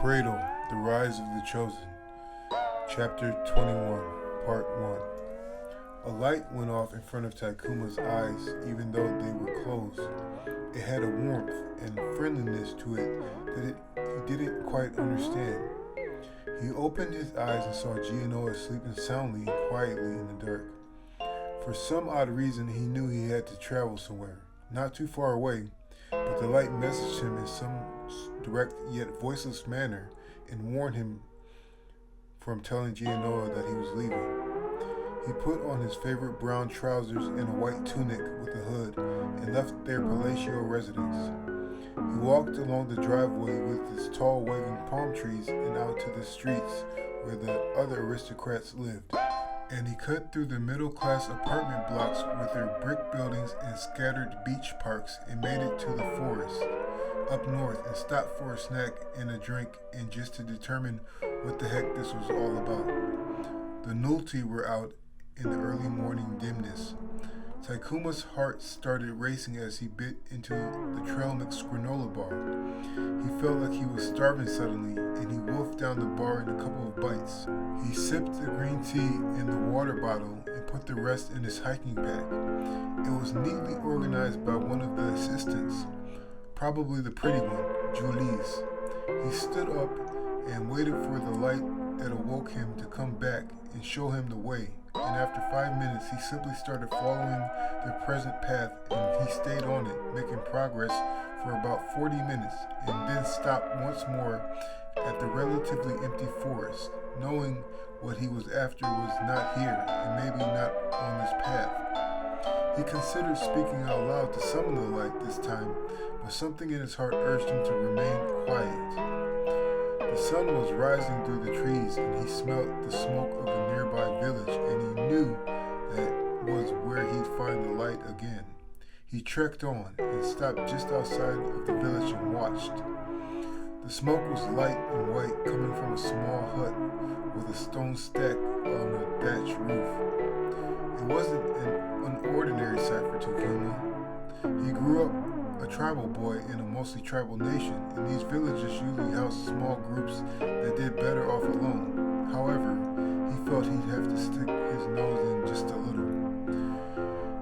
Cradle, The Rise of the Chosen, Chapter 21, Part 1. A light went off in front of Takuma's eyes, even though they were closed. It had a warmth and friendliness to it that he didn't quite understand. He opened his eyes and saw Gianoa sleeping soundly and quietly in the dark. For some odd reason, he knew he had to travel somewhere, not too far away, but the light messaged him in some direct yet voiceless manner and warned him from telling Gianoa that he was leaving. He put on his favorite brown trousers and a white tunic with a hood and left their palatial residence. He walked along the driveway with its tall waving palm trees and out to the streets where the other aristocrats lived. And he cut through the middle-class apartment blocks with their brick buildings and scattered beach parks and made it to the forest up north and stopped for a snack and a drink and just to determine what the heck this was all about. The Nulti were out in the early morning dimness. Takuma's heart started racing as he bit into the trail mix granola bar. He felt like he was starving suddenly, and he wolfed down the bar in a couple of bites. He sipped the green tea in the water bottle and put the rest in his hiking pack. It was neatly organized by one of the assistants, probably the pretty one, Julie's. He stood up and waited for the light that awoke him to come back and show him the way. And after 5 minutes, he simply started following the present path, and he stayed on it, making progress for about 40 minutes, and then stopped once more at the relatively empty forest, knowing what he was after was not here, and maybe not on this path. He considered speaking out loud to summon the light this time, but something in his heart urged him to remain quiet. The sun was rising through the trees, and he smelled the smoke of a nearby village, and he knew that was where he'd find the light again. He trekked on and stopped just outside of the village and watched. The smoke was light and white, coming from a small hut with a stone stack on a thatched roof. It wasn't an ordinary sight for Takuma. He grew up a tribal boy in a mostly tribal nation, and these villages usually housed small groups that did better off alone. However, he felt he'd have to stick his nose in just a little.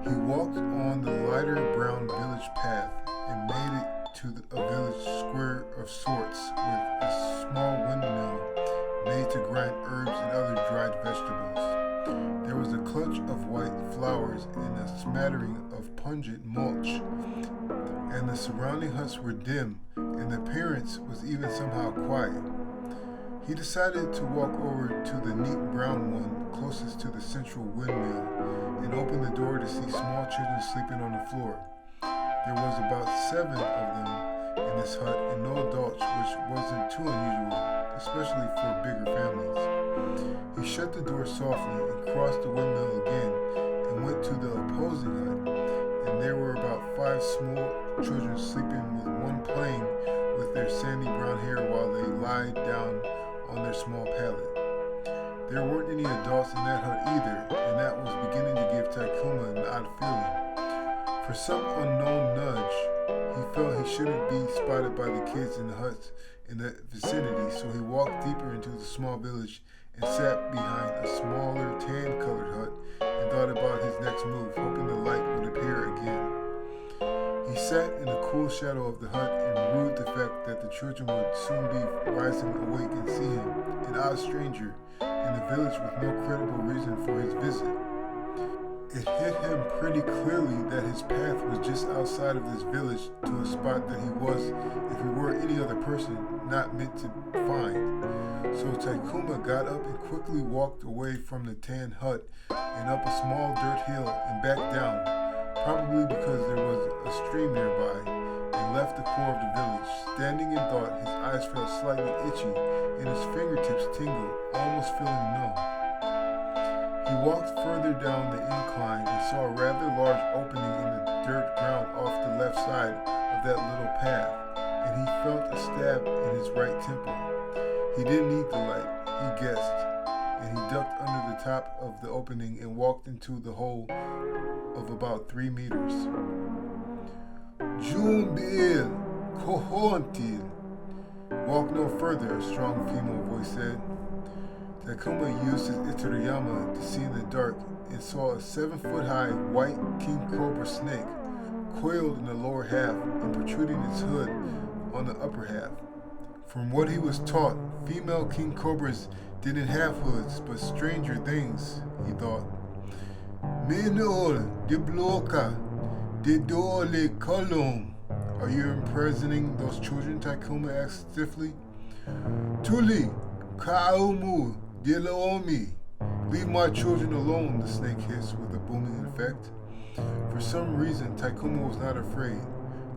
He walked on the lighter brown village path and made it to a village square of sorts with a small windmill made to grind herbs and other dried vegetables. There was a clutch of white flowers and a smattering of pungent mulch, and the surrounding huts were dim, and the appearance was even somehow quiet. He decided to walk over to the neat brown one closest to the central windmill and open the door to see small children sleeping on the floor. There was about 7 of them in this hut and no adults, which wasn't too unusual, especially for bigger families. He shut the door softly and crossed the windmill again and went to the opposing hut, and there were about 5 small children sleeping, with one playing with their sandy brown hair while they lied down on their small pallet. There weren't any adults in that hut either, and that was beginning to give Takuma an odd feeling. For some unknown nudge, he felt he shouldn't be spotted by the kids in the huts in the vicinity, so he walked deeper into the small village and sat behind a smaller tan-colored hut and thought about his next move, hoping the light would appear again. He sat in the cool shadow of the hut and rued the fact that the children would soon be rising awake and see him, an odd stranger, in the village with no credible reason for his visit. It hit him pretty clearly that his path was just outside of this village to a spot that he was, if he were any other person, not meant to find. So Takuma got up and quickly walked away from the tan hut and up a small dirt hill and back down, probably because there was a stream nearby, and left the core of the village. Standing in thought, his eyes felt slightly itchy and his fingertips tingled, almost feeling numb. He walked further down the incline and saw a rather large opening in the dirt ground off the left side of that little path, and he felt a stab in his right temple. He didn't need the light, he guessed, and he ducked under the top of the opening and walked into the hole of about 3 meters. Jumbil Kohontil, Walk no further, a strong female voice said. Takuma used his Itoriyama to see in the dark and saw a 7-foot-high white king cobra snake, coiled in the lower half and protruding its hood on the upper half. From what he was taught, female king cobras didn't have hoods, but stranger things, he thought. Minol de bloca de dole column. Are you imprisoning those children? Takuma asked stiffly. Tuli kaumu de laomi. Leave my children alone, the snake hissed with a booming effect. For some reason, Takuma was not afraid.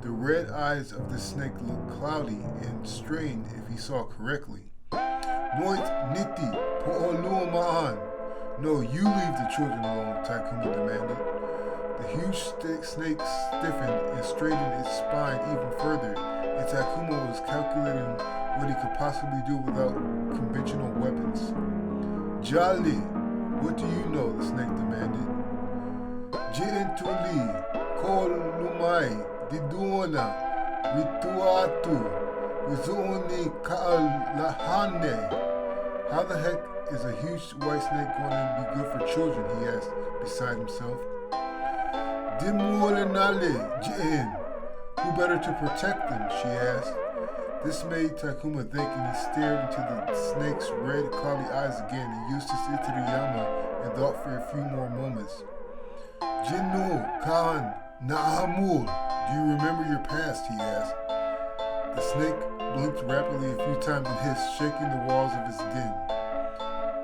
The red eyes of the snake looked cloudy and strained if he saw correctly. Noit niti po'olumaan. No, you leave the children alone, Takuma demanded. The huge snake stiffened and straightened its spine even further, and Takuma was calculating what he could possibly do without conventional weapons. Jolly, what do you know? The snake demanded. Ji'entuli, kol lumai, diduona, rituatu, wizuni ka'alahane. How the heck is a huge white snake going to be good for children? He asked, beside himself. Dimuolenale, Ji'en. Who better to protect them? She asked. This made Takuma think, and he stared into the snake's red, cloudy eyes again and used his Itoriyama and thought for a few more moments. Jinnu Khan Na'amul. Do you remember your past? He asked. The snake blinked rapidly a few times and hissed, shaking the walls of its den.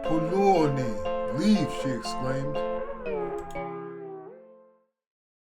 Polone, leave, she exclaimed.